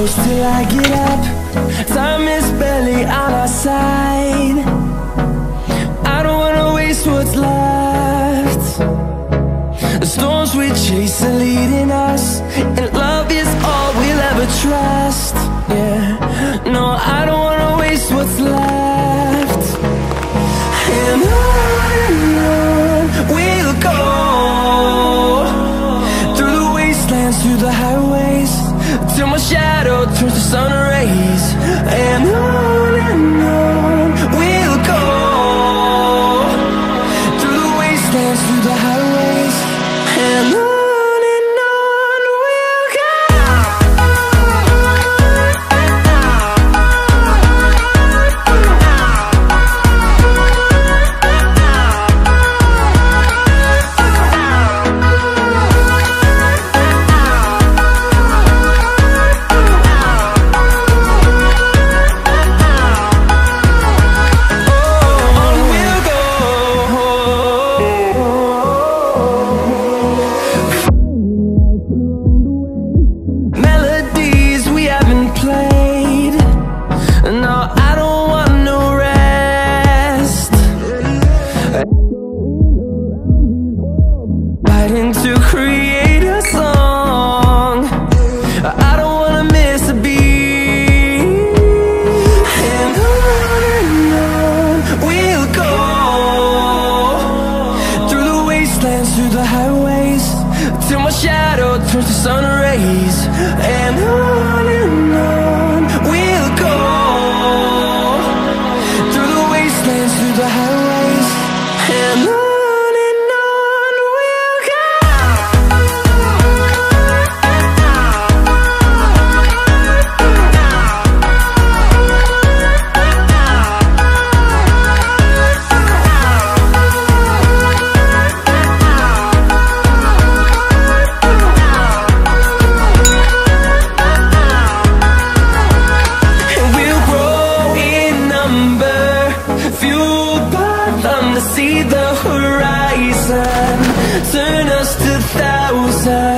close till I get up. Time is barely on our side. I don't wanna waste what's left. The storms we chase are leading us, and love is all we'll ever trust. Yeah, no, I don't wanna waste what's left. And on we'll go, through the wastelands, through the highways, till my shadow turns to sun rays. And on we'll go, through the wastelands, through the highways, and on we'll go. See the horizon, turn us to thousands.